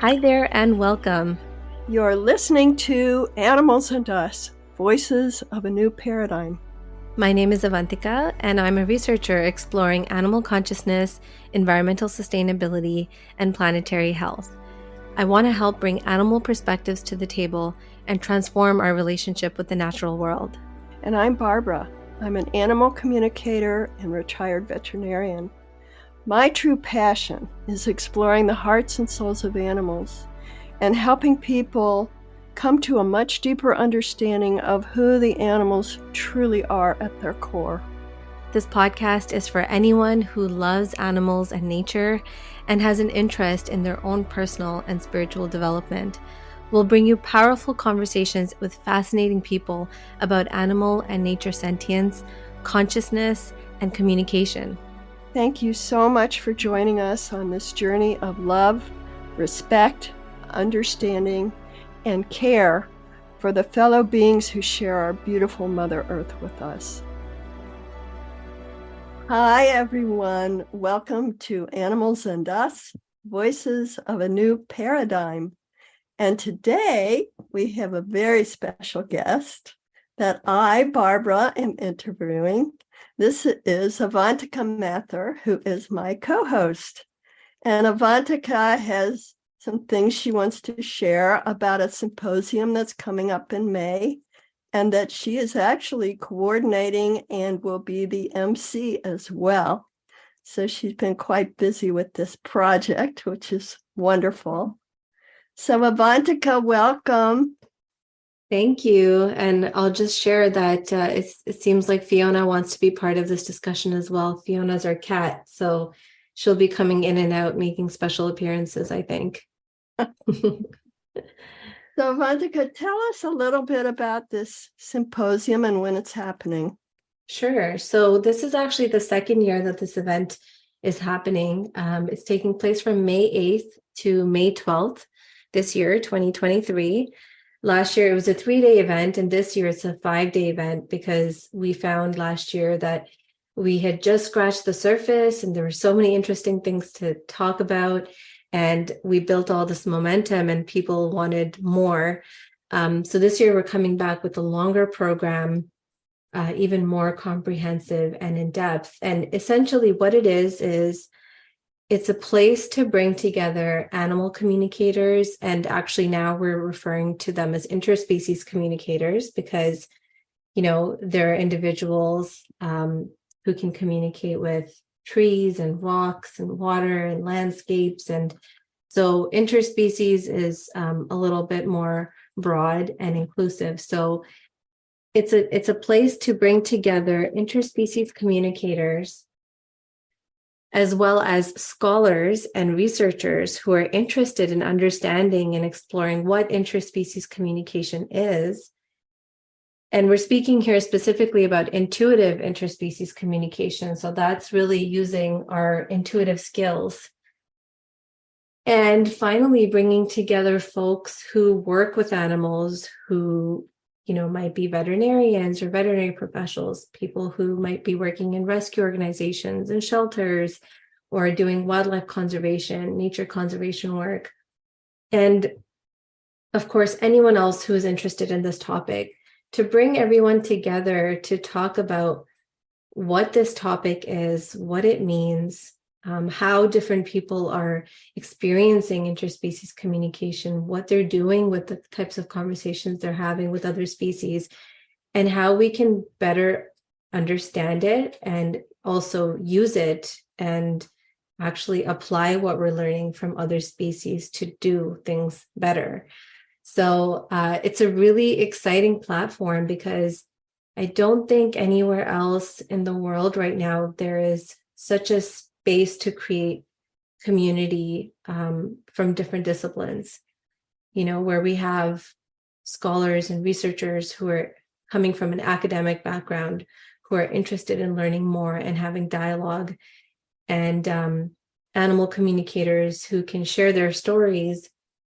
Hi there and welcome. You're listening to Animals and Us, Voices of a New Paradigm. My name is Avantika, and I'm a researcher exploring animal consciousness, environmental sustainability, and planetary health. I want to help bring animal perspectives to the table and transform our relationship with the natural world. And I'm Barbara. I'm an animal communicator and retired veterinarian. My true passion is exploring the hearts and souls of animals and helping people come to a much deeper understanding of who the animals truly are at their core. This podcast is for anyone who loves animals and nature and has an interest in their own personal and spiritual development. We'll bring you powerful conversations with fascinating people about animal and nature sentience, consciousness, and communication. Thank you so much for joining us on this journey of love, respect, understanding, and care for the fellow beings who share our beautiful Mother Earth with us. Hi, everyone. Welcome to Animals and Us, Voices of a New Paradigm. And today we have a very special guest that I, Barbara, am interviewing. This is Avantika Mathur, who is my co-host. And Avantika has some things she wants to share about a symposium that's coming up in May, and that she is actually coordinating and will be the MC as well. So she's been quite busy with this project, which is wonderful. So Avantika, welcome. Thank you. And I'll just share that it seems like Fiona wants to be part of this discussion as well. Fiona's our cat, so she'll be coming in and out, making special appearances, I think. So Avantika, tell us a little bit about this symposium and when it's happening. Sure. So this is actually the second year that this event is happening. It's taking place from May 8th to May 12th this year, 2023. Last year, it was a 3-day event, and this year it's a 5-day event because we found last year that we had just scratched the surface and there were so many interesting things to talk about. And we built all this momentum and people wanted more. So this year we're coming back with a longer program, even more comprehensive and in depth. And essentially what it is it's a place to bring together animal communicators. And actually now we're referring to them as interspecies communicators because, they're individuals who can communicate with trees and rocks and water and landscapes. And so interspecies is a little bit more broad and inclusive. So it's a place to bring together interspecies communicators as well as scholars and researchers who are interested in understanding and exploring what interspecies communication is. And we're speaking here specifically about intuitive interspecies communication. So that's really using our intuitive skills. And finally, bringing together folks who work with animals, who might be veterinarians or veterinary professionals, people who might be working in rescue organizations and shelters or doing wildlife conservation, nature conservation work. And of course, anyone else who is interested in this topic, to bring everyone together to talk about what this topic is, what it means, how different people are experiencing interspecies communication, what they're doing with the types of conversations they're having with other species, and how we can better understand it and also use it and actually apply what we're learning from other species to do things better. So it's a really exciting platform because I don't think anywhere else in the world right now there is such a space to create community from different disciplines, where we have scholars and researchers who are coming from an academic background, who are interested in learning more and having dialogue, and animal communicators who can share their stories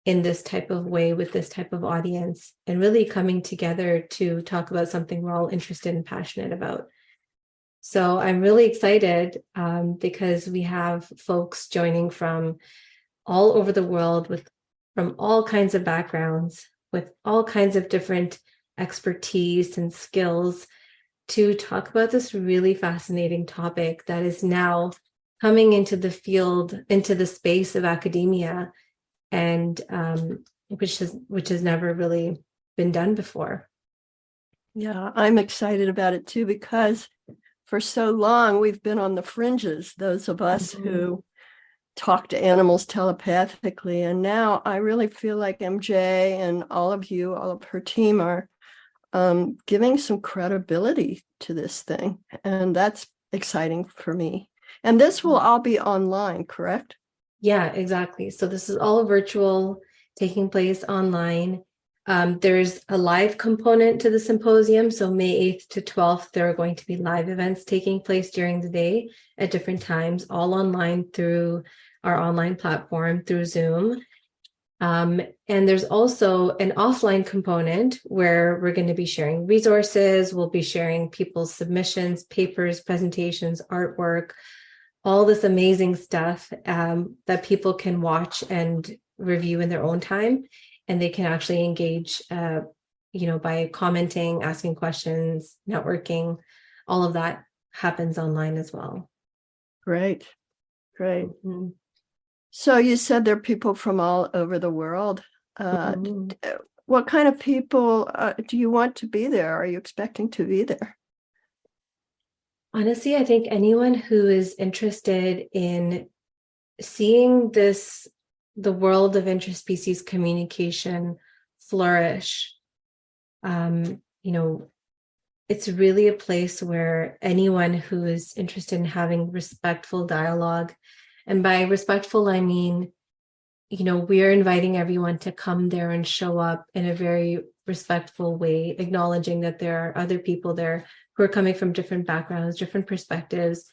in this type of way with this type of audience, and really coming together to talk about something we're all interested and passionate about. So I'm really excited because we have folks joining from all over the world with from all kinds of backgrounds with all kinds of different expertise and skills to talk about this really fascinating topic that is now coming into the field, into the space of academia, and which has never really been done before. Yeah, I'm excited about it too, because for so long we've been on the fringes, those of us who talk to animals telepathically. And now I really feel like MJ and all of you, all of her team are giving some credibility to this thing. And that's exciting for me. And this will all be online, correct? Yeah, exactly. So this is all virtual, taking place online. There's a live component to the symposium. So May 8th to 12th, there are going to be live events taking place during the day at different times, all online through our online platform through Zoom. And there's also an offline component where we're going to be sharing resources. We'll be sharing people's submissions, papers, presentations, artwork, all this amazing stuff that people can watch and review in their own time. And they can actually engage, by commenting, asking questions, networking. All of that happens online as well. Great. Mm-hmm. So you said there are people from all over the world. What kind of people do you want to be there? Are you expecting to be there? Honestly, I think anyone who is interested in seeing the world of interspecies communication flourish, it's really a place where anyone who is interested in having respectful dialogue, and by respectful, I mean, we are inviting everyone to come there and show up in a very respectful way, acknowledging that there are other people there who are coming from different backgrounds, different perspectives,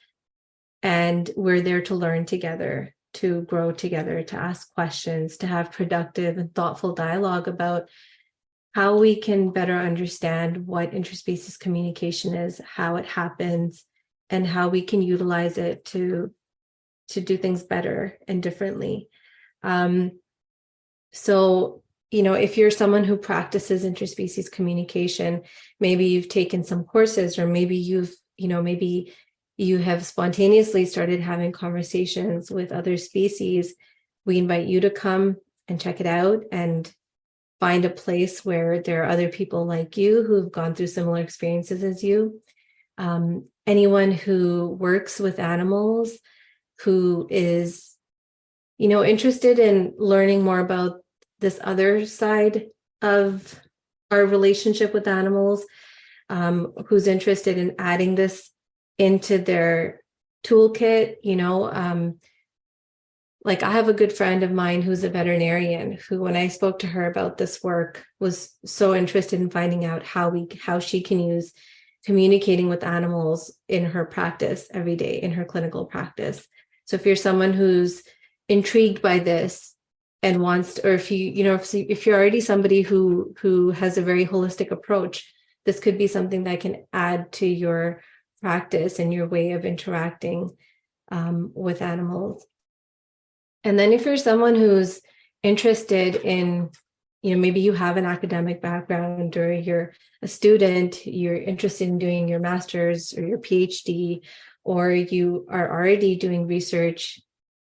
and we're there to learn together, to grow together, to ask questions, to have productive and thoughtful dialogue about how we can better understand what interspecies communication is, how it happens, and how we can utilize it to do things better and differently. So, if you're someone who practices interspecies communication, maybe you've taken some courses, or maybe maybe you have spontaneously started having conversations with other species, we invite you to come and check it out and find a place where there are other people like you who've gone through similar experiences as you. Anyone who works with animals, who is, interested in learning more about this other side of our relationship with animals, who's interested in adding this into their toolkit, like I have a good friend of mine who's a veterinarian who, when I spoke to her about this work, was so interested in finding out how she can use communicating with animals in her practice every day, in her clinical practice. So if you're someone who's intrigued by this and wants to, or if if you're already somebody who has a very holistic approach, this could be something that can add to your practice and your way of interacting with animals. And then if you're someone who's interested in, maybe you have an academic background, or you're a student, you're interested in doing your master's or your PhD, or you are already doing research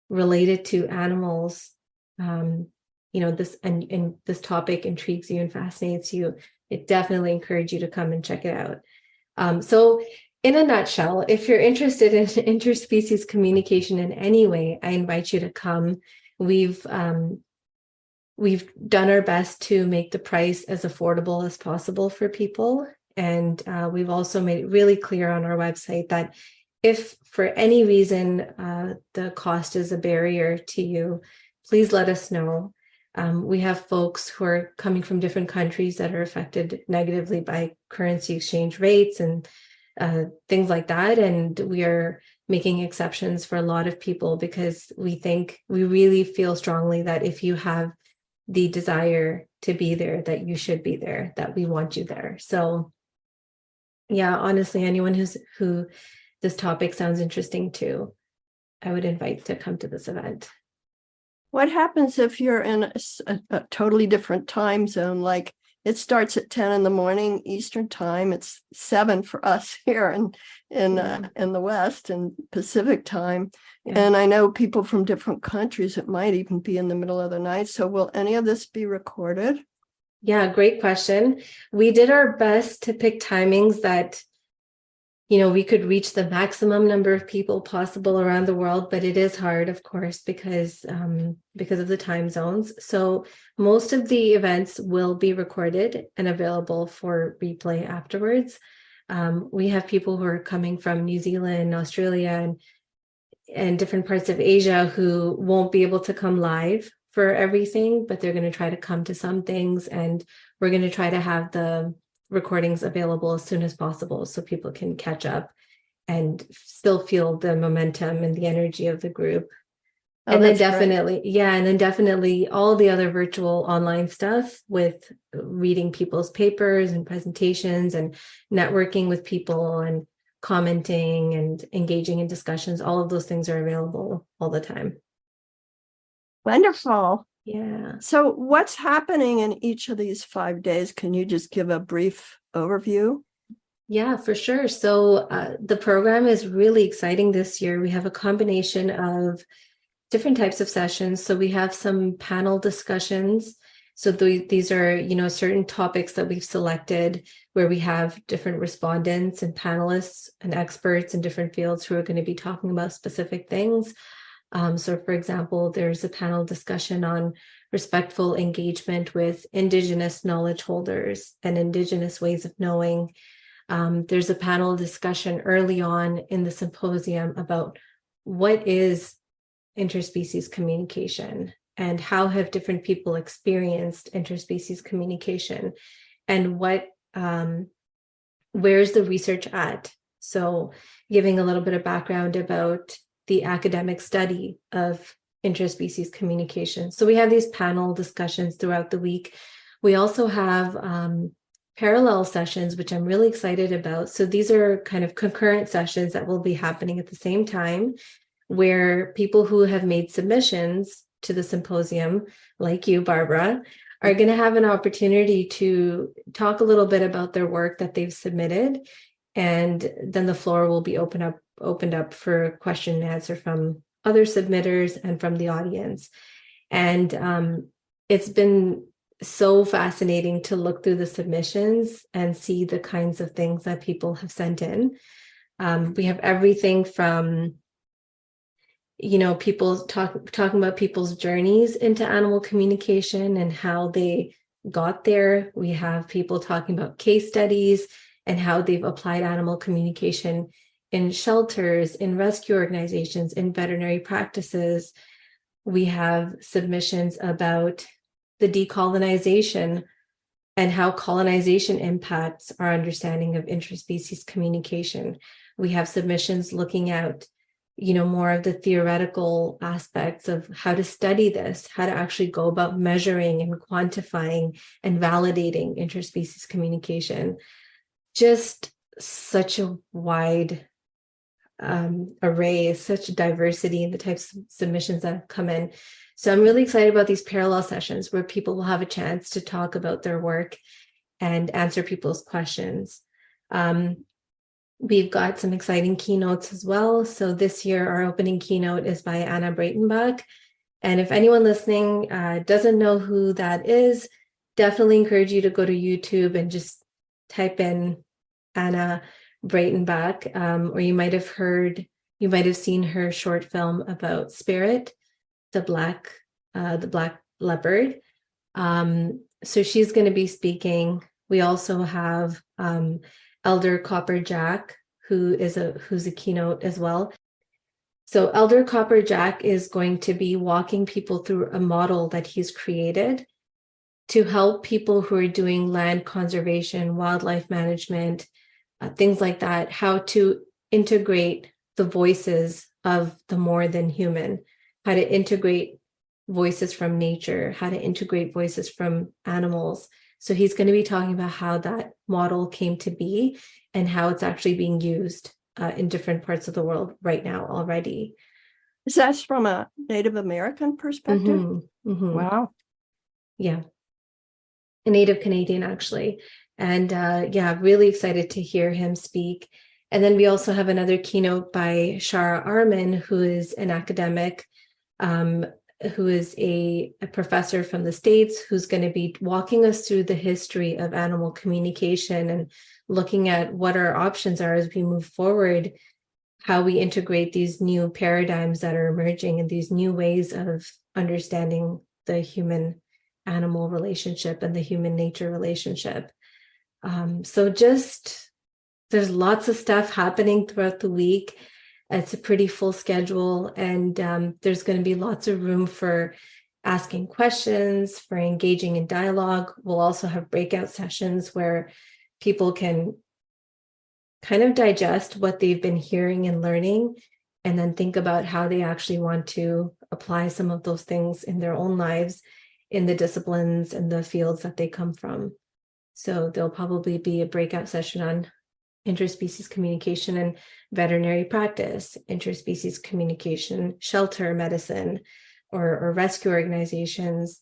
related to animals, this and this topic intrigues you and fascinates you, it definitely encourage you to come and check it out. So in a nutshell, if you're interested in interspecies communication in any way, I invite you to come. We've done our best to make the price as affordable as possible for people. And we've also made it really clear on our website that if for any reason the cost is a barrier to you, please let us know. We have folks who are coming from different countries that are affected negatively by currency exchange rates and things like that. And we are making exceptions for a lot of people because we really feel strongly that if you have the desire to be there, that you should be there, that we want you there. So yeah, honestly, anyone who this topic sounds interesting to, I would invite to come to this event. What happens if you're in a totally different time zone? Like it starts at 10 in the morning Eastern time. It's 7 for us here in the West and Pacific time. Yeah. And I know people from different countries, it might even be in the middle of the night. So will any of this be recorded? Yeah, great question. We did our best to pick timings that, we could reach the maximum number of people possible around the world, but it is hard, of course, because of the time zones. So most of the events will be recorded and available for replay afterwards. We have people who are coming from New Zealand, Australia, and different parts of Asia who won't be able to come live for everything, but they're going to try to come to some things, and we're going to try to have the recordings available as soon as possible so people can catch up and still feel the momentum and the energy of the group. Oh, And then that's great. definitely all the other virtual online stuff with reading people's papers and presentations and networking with people and commenting and engaging in discussions. All of those things are available all the time. Wonderful. Yeah. So what's happening in each of these 5 days? Can you just give a brief overview? Yeah, for sure. So the program is really exciting this year. We have a combination of different types of sessions. So we have some panel discussions. So these are, certain topics that we've selected where we have different respondents and panelists and experts in different fields who are going to be talking about specific things. So for example, there's a panel discussion on respectful engagement with Indigenous knowledge holders and Indigenous ways of knowing. There's a panel discussion early on in the symposium about what is interspecies communication and how have different people experienced interspecies communication, and where's the research at. So giving a little bit of background about the academic study of interspecies communication. So we have these panel discussions throughout the week. We also have parallel sessions, which I'm really excited about. So these are kind of concurrent sessions that will be happening at the same time, where people who have made submissions to the symposium, like you, Barbara, are going to have an opportunity to talk a little bit about their work that they've submitted. And then the floor will be opened up for question and answer from other submitters and from the audience. And it's been so fascinating to look through the submissions and see the kinds of things that people have sent in. We have everything from people talking about people's journeys into animal communication and how they got there. We have people talking about case studies and how they've applied animal communication in shelters, in rescue organizations, in veterinary practices. We have submissions about the decolonization and how colonization impacts our understanding of interspecies communication. We have submissions looking at more of the theoretical aspects of how to study this, how to actually go about measuring and quantifying and validating interspecies communication. Just such a wide array, such diversity in the types of submissions that have come in. So I'm really excited about these parallel sessions where people will have a chance to talk about their work and answer people's questions. We've got some exciting keynotes as well. So this year, our opening keynote is by Anna Breitenbach. And if anyone listening doesn't know who that is, definitely encourage you to go to YouTube and just type in Anna Breitenbach, or you might have seen her short film about Spirit, the black leopard. So she's going to be speaking. We also have Elder Copper Jack, who's a keynote as well. So Elder Copper Jack is going to be walking people through a model that he's created to help people who are doing land conservation, wildlife management, things like that, how to integrate the voices of the more than human, how to integrate voices from nature, how to integrate voices from animals. So he's going to be talking about how that model came to be and how it's actually being used in different parts of the world right now already. Is that from a Native American perspective? Wow. Yeah, a Native Canadian actually. And yeah, really excited to hear him speak. And then we also have another keynote by Shara Arman, who is an academic, um, who is a professor from the States, who's going to be walking us through the history of animal communication and looking at what our options are as we move forward, how we integrate these new paradigms that are emerging and these new ways of understanding the human animal relationship and the human nature relationship. So just there's lots of stuff happening throughout the week. It's a pretty full schedule, and there's going to be lots of room for asking questions, for engaging in dialogue. We'll also have breakout sessions where people can kind of digest what they've been hearing and learning, and then think about how they actually want to apply some of those things in their own lives, in the disciplines and the fields that they come from. So there'll probably be a breakout session on interspecies communication and veterinary practice, interspecies communication, shelter medicine, or rescue organizations.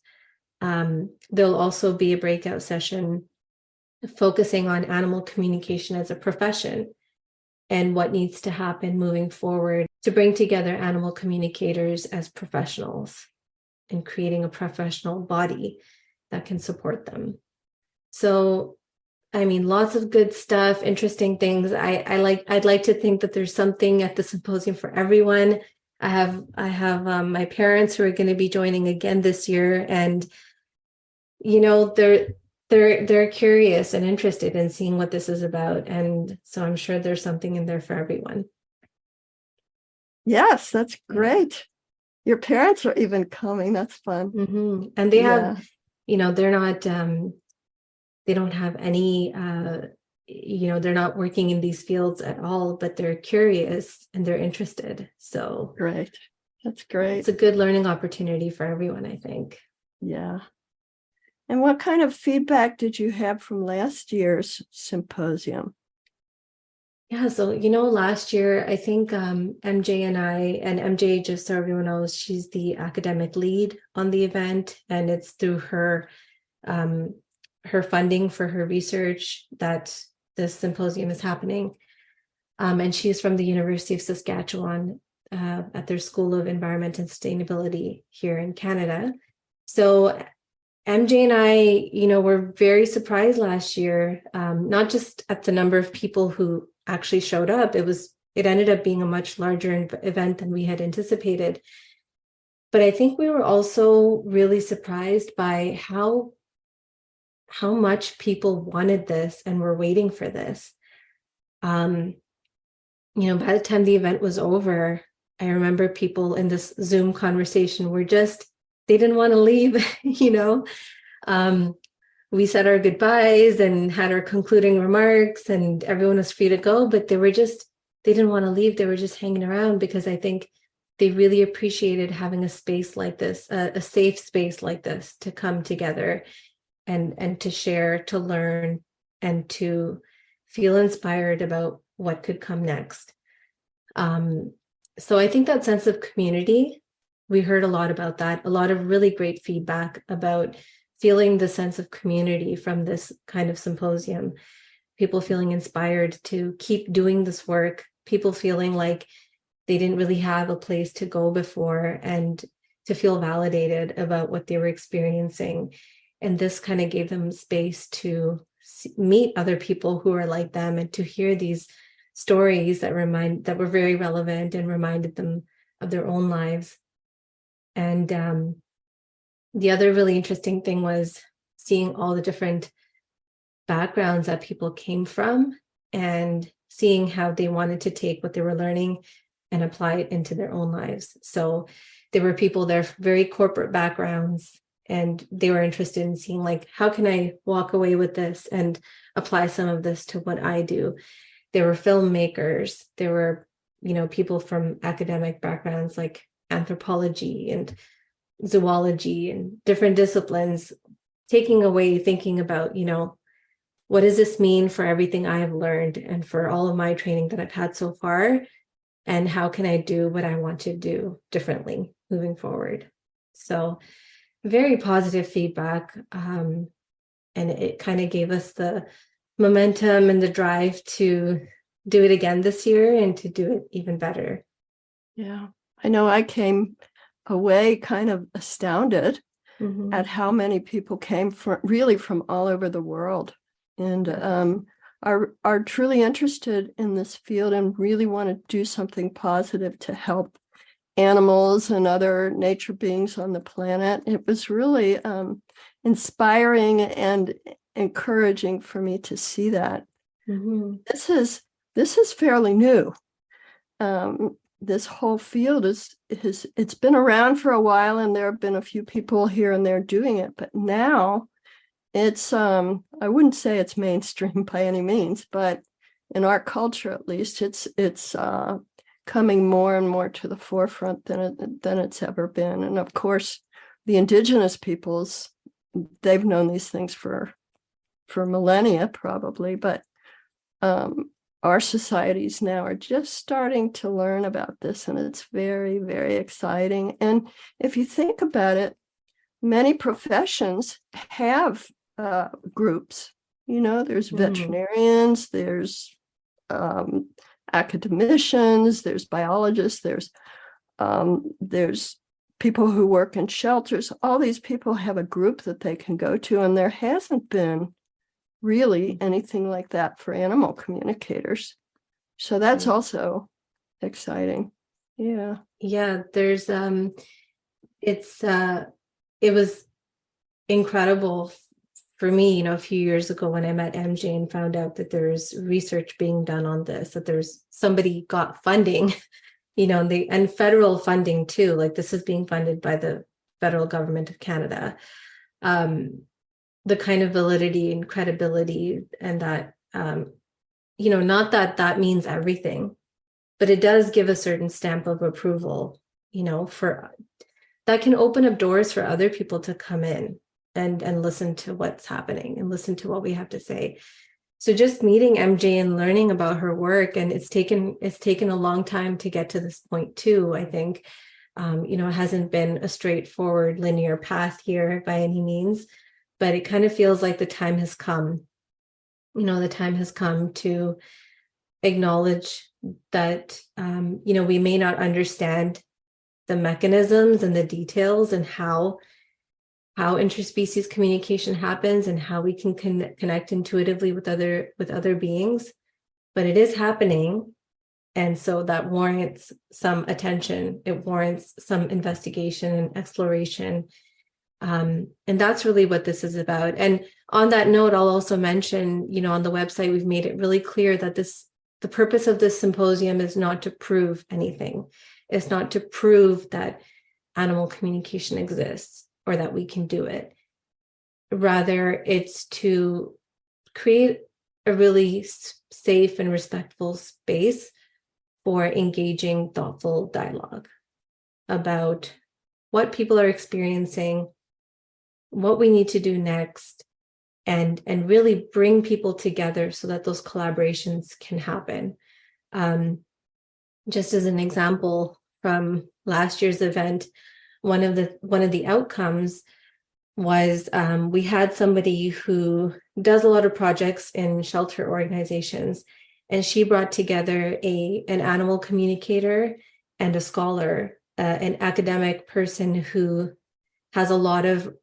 There'll also be a breakout session focusing on animal communication as a profession and what needs to happen moving forward to bring together animal communicators as professionals and creating a professional body that can support them. So, I mean, lots of good stuff, interesting things. I'd like to think that there's something at the symposium for everyone. I have my parents who are going to be joining again this year, and they're curious and interested in seeing what this is about, and so I'm sure there's something in there for everyone. Yes, that's great. Your parents are even coming. That's fun. Mm-hmm. And they have, they're not, they don't have any, they're not working in these fields at all, but they're curious and they're interested. So great. That's great. It's a good learning opportunity for everyone, I think. Yeah. And what kind of feedback did you have from last year's symposium? Yeah, so last year I think MJ and MJ, just so everyone knows, she's the academic lead on the event, and it's through her her funding for her research that this symposium is happening. And she's from the University of Saskatchewan at their School of Environment and Sustainability here in Canada. So MJ and I, were very surprised last year, not just at the number of people who actually showed up. It ended up being a much larger event than we had anticipated. But I think we were also really surprised by how much people wanted this and were waiting for this. By the time the event was over, I remember people in this Zoom conversation were they didn't want to leave, We said our goodbyes and had our concluding remarks, and everyone was free to go, but they didn't want to leave. They were just hanging around because I think they really appreciated having a space like this, a safe space like this to come together and to share, to learn, and to feel inspired about what could come next. So I think that sense of community, we heard a lot about that, a lot of really great feedback about feeling the sense of community from this kind of symposium, people feeling inspired to keep doing this work, people feeling like they didn't really have a place to go before and to feel validated about what they were experiencing. And this kind of gave them space to meet other people who are like them and to hear these stories that were very relevant and reminded them of their own lives. And the other really interesting thing was seeing all the different backgrounds that people came from and seeing how they wanted to take what they were learning and apply it into their own lives. So there were people there from very corporate backgrounds, and they were interested in seeing, like, how can I walk away with this and apply some of this to what I do? There were filmmakers, there were, people from academic backgrounds like anthropology and zoology and different disciplines, taking away, thinking about, what does this mean for everything I have learned and for all of my training that I've had so far? and how can I do what I want to do differently moving forward. So very positive feedback. And it kind of gave us the momentum and the drive to do it again this year and to do it even better. Yeah. I know I came away kind of astounded at how many people came from all over the world and are truly interested in this field and really want to do something positive to help animals and other nature beings on the planet. It was really inspiring and encouraging for me to see that. This is fairly new. This whole field it's been around for a while, and there have been a few people here and there doing it, but now it's I wouldn't say it's mainstream by any means, but in our culture at least, it's coming more and more to the forefront than it's ever been. And of course, the indigenous peoples, they've known these things for millennia probably, but our societies now are just starting to learn about this, and it's very, very exciting. And if you think about it, many professions have groups. There's veterinarians, there's academicians, there's biologists, there's people who work in shelters. All these people have a group that they can go to, and there hasn't been really anything like that for animal communicators. So that's also exciting. Yeah. There's it was incredible for me, a few years ago when I met MJ and found out that there's research being done on this, that there's somebody got funding, and federal funding too. Like, this is being funded by the federal government of Canada. The kind of validity and credibility, and that, not that means everything, but it does give a certain stamp of approval, for that can open up doors for other people to come in and listen to what's happening and listen to what we have to say. So just meeting MJ and learning about her work, and it's taken a long time to get to this point too. I think, it hasn't been a straightforward linear path here by any means, but it kind of feels like the time has come. The time has come to acknowledge that, we may not understand the mechanisms and the details and how interspecies communication happens and how we can connect intuitively with other beings, but it is happening. And so that warrants some attention. It warrants some investigation and exploration. And that's really what this is about. And on that note, I'll also mention, on the website, we've made it really clear that the purpose of this symposium is not to prove anything. It's not to prove that animal communication exists or that we can do it. Rather, it's to create a really safe and respectful space for engaging, thoughtful dialogue about what people are experiencing, what we need to do next, and really bring people together so that those collaborations can happen. Just as an example from last year's event, one of the outcomes was we had somebody who does a lot of projects in shelter organizations, and she brought together an animal communicator and a scholar, an academic person who has a lot of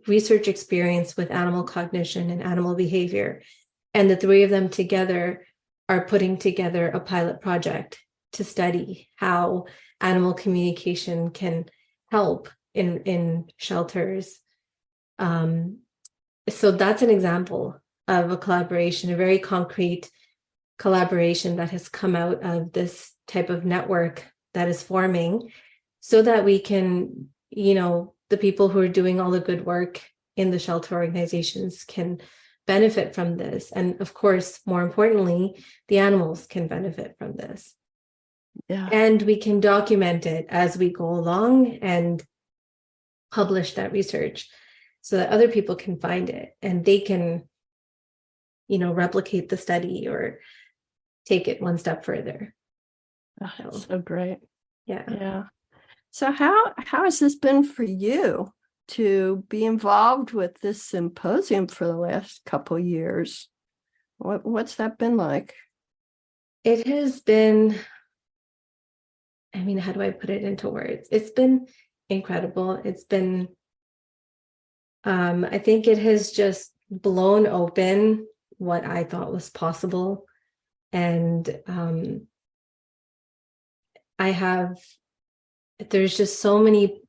research experience with animal cognition and animal behavior. And the three of them together are putting together a pilot project to study how animal communication can help in shelters. So that's an example of a collaboration, a very concrete collaboration that has come out of this type of network that is forming, so that we can, the people who are doing all the good work in the shelter organizations can benefit from this. And of course, more importantly, the animals can benefit from this. Yeah. And we can document it as we go along and publish that research so that other people can find it and they can, replicate the study or take it one step further. Oh, So, that's so great. yeah. Yeah. So how has this been for you to be involved with this symposium for the last couple years? What's that been like? It has been, I mean, how do I put it into words? It's been incredible. It's been, I think it has just blown open what I thought was possible. And I have, there's just so many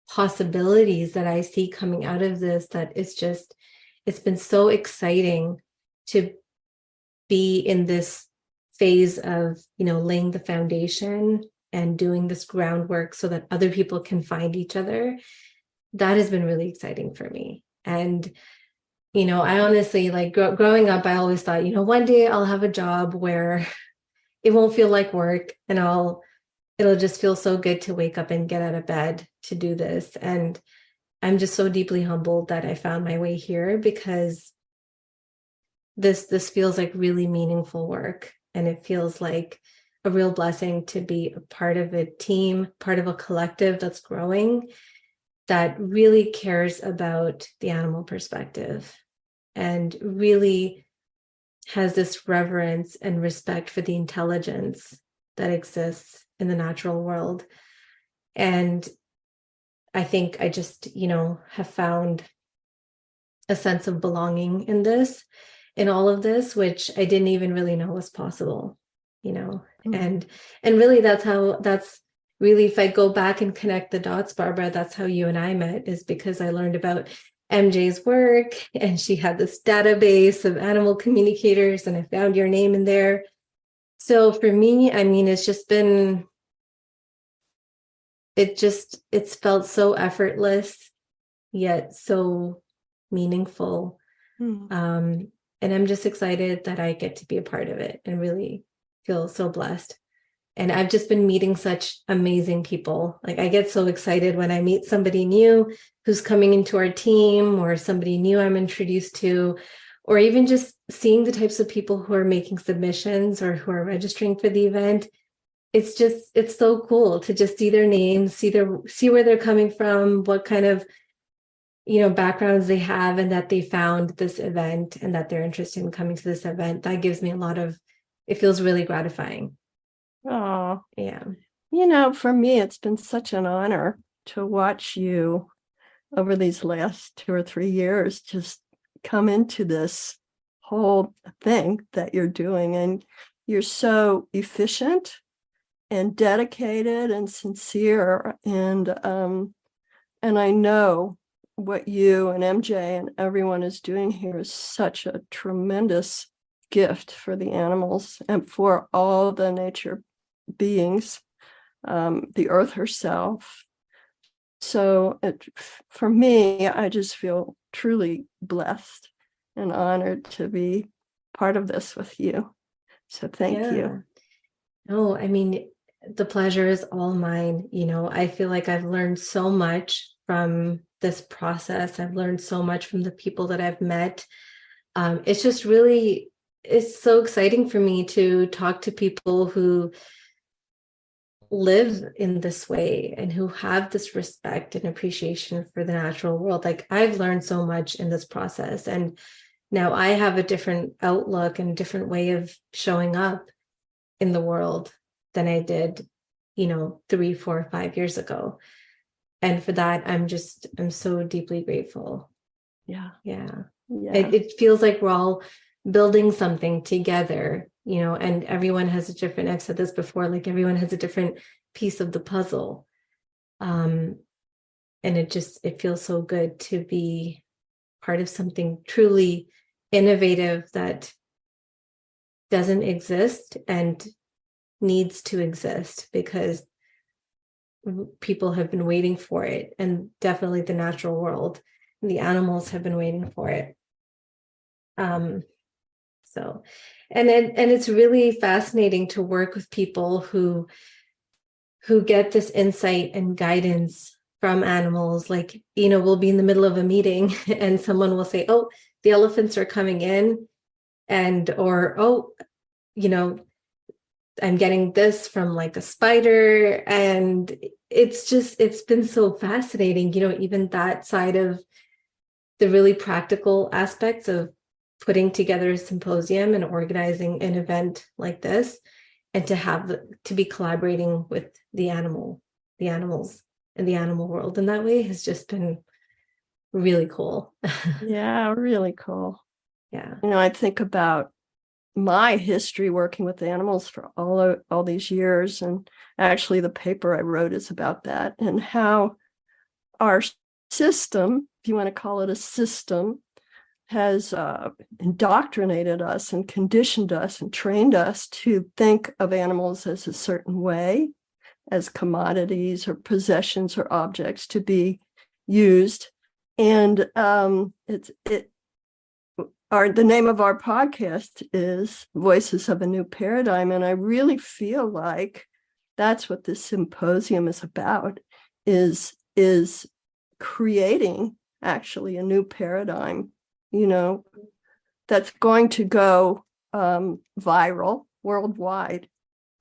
possibilities that I see coming out of this that it's been so exciting to be in this phase of, laying the foundation and doing this groundwork so that other people can find each other. That has been really exciting for me. And, I honestly, like growing up, I always thought, one day I'll have a job where it won't feel like work and it'll just feel so good to wake up and get out of bed to do this. And I'm just so deeply humbled that I found my way here, because this feels like really meaningful work, and it feels like a real blessing to be a part of a team, part of a collective that's growing, that really cares about the animal perspective and really has this reverence and respect for the intelligence that exists in the natural world. And I think I just, have found a sense of belonging in all of this, which I didn't even really know was possible, and really that's really, if I go back and connect the dots, Barbara, that's how you and I met, is because I learned about MJ's work, and she had this database of animal communicators, and I found your name in there. So for me, I mean, it's felt so effortless, yet so meaningful. And I'm just excited that I get to be a part of it and really feel so blessed. And I've just been meeting such amazing people. Like, I get so excited when I meet somebody new who's coming into our team, or somebody new I'm introduced to, or even just seeing the types of people who are making submissions or who are registering for the event. It's so cool to just see their names, see where they're coming from, what kind of backgrounds they have, and that they found this event and that they're interested in coming to this event. That gives me it feels really gratifying. Oh, Yeah. For me, it's been such an honor to watch you over these last 2 or 3 years just come into this whole thing that you're doing. And you're so efficient and dedicated and sincere. And I know what you and MJ and everyone is doing here is such a tremendous gift for the animals and for all the nature beings, the earth herself. So for me, I just feel truly blessed and honored to be part of this with you. So thank you. No, I mean, the pleasure is all mine. I feel like I've learned so much from this process. I've learned so much from the people that I've met. It's so exciting for me to talk to people who live in this way and who have this respect and appreciation for the natural world. Like, I've learned so much in this process, and now I have a different outlook and a different way of showing up in the world than I did, 3, 4, 5 years ago. And for that, I'm so deeply grateful. Yeah. It feels like we're all building something together, and everyone has a different, I've said this before, like, everyone has a different piece of the puzzle. And it feels so good to be part of something truly innovative that doesn't exist and needs to exist, because people have been waiting for it, and definitely the natural world and the animals have been waiting for it. So, and it's really fascinating to work with people who get this insight and guidance from animals. Like, we'll be in the middle of a meeting and someone will say, "Oh, the elephants are coming in," or, "Oh, I'm getting this from like a spider, and it's been so fascinating, even that side of the really practical aspects of putting together a symposium and organizing an event like this, and to be collaborating with the animals in the animal world in that way has just been really cool. Yeah, really cool. Yeah. I think about my history working with animals for all these years, and actually the paper I wrote is about that, and how our system, if you want to call it a system, has indoctrinated us and conditioned us and trained us to think of animals as a certain way, as commodities or possessions or objects to be used. And the name of our podcast is Voices of a New Paradigm. And I really feel like that's what this symposium is about, is creating actually a new paradigm, that's going to go viral worldwide.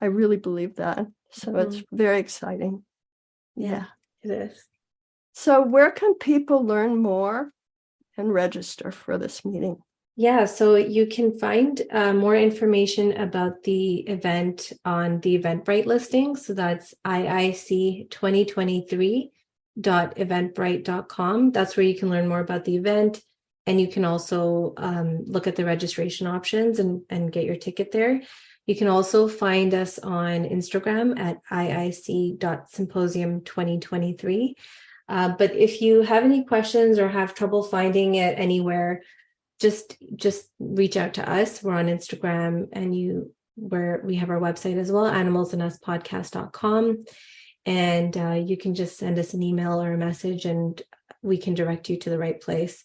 I really believe that. So it's very exciting. Yeah, it is. So where can people learn more and register for this meeting? Yeah, so you can find more information about the event on the Eventbrite listing. So that's iic2023.eventbrite.com. That's where you can learn more about the event. And you can also look at the registration options and get your ticket there. You can also find us on Instagram at iic.symposium2023. But if you have any questions or have trouble finding it anywhere, just reach out to us. We're on Instagram, and where we have our website as well, animalsanduspodcast.com. And you can just send us an email or a message, and we can direct you to the right place.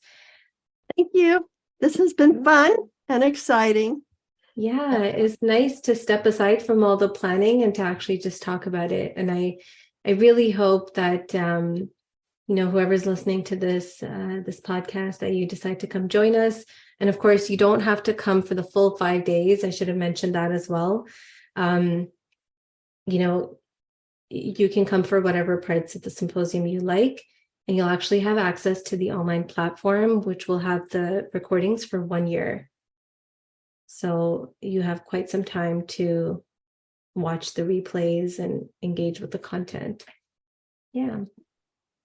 Thank you. This has been fun and exciting. Yeah, it's nice to step aside from all the planning and to actually just talk about it. And I really hope that whoever's listening to this podcast, that you decide to come join us. And of course, you don't have to come for the full 5 days. I should have mentioned that as well. You can come for whatever parts of the symposium you like, and you'll actually have access to the online platform, which will have the recordings for 1 year. So you have quite some time to watch the replays and engage with the content. Yeah.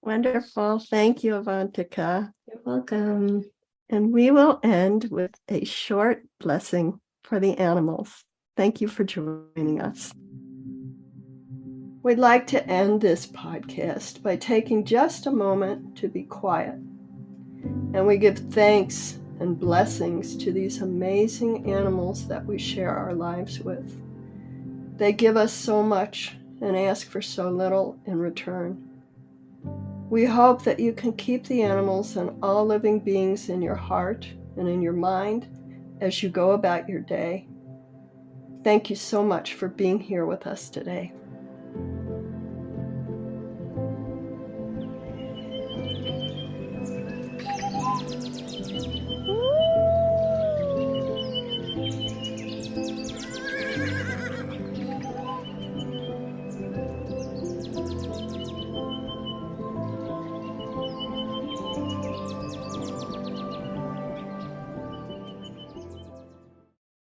Wonderful. Thank you, Avantika. You're welcome. And we will end with a short blessing for the animals. Thank you for joining us. We'd like to end this podcast by taking just a moment to be quiet. And we give thanks and blessings to these amazing animals that we share our lives with. They give us so much and ask for so little in return. We hope that you can keep the animals and all living beings in your heart and in your mind as you go about your day. Thank you so much for being here with us today.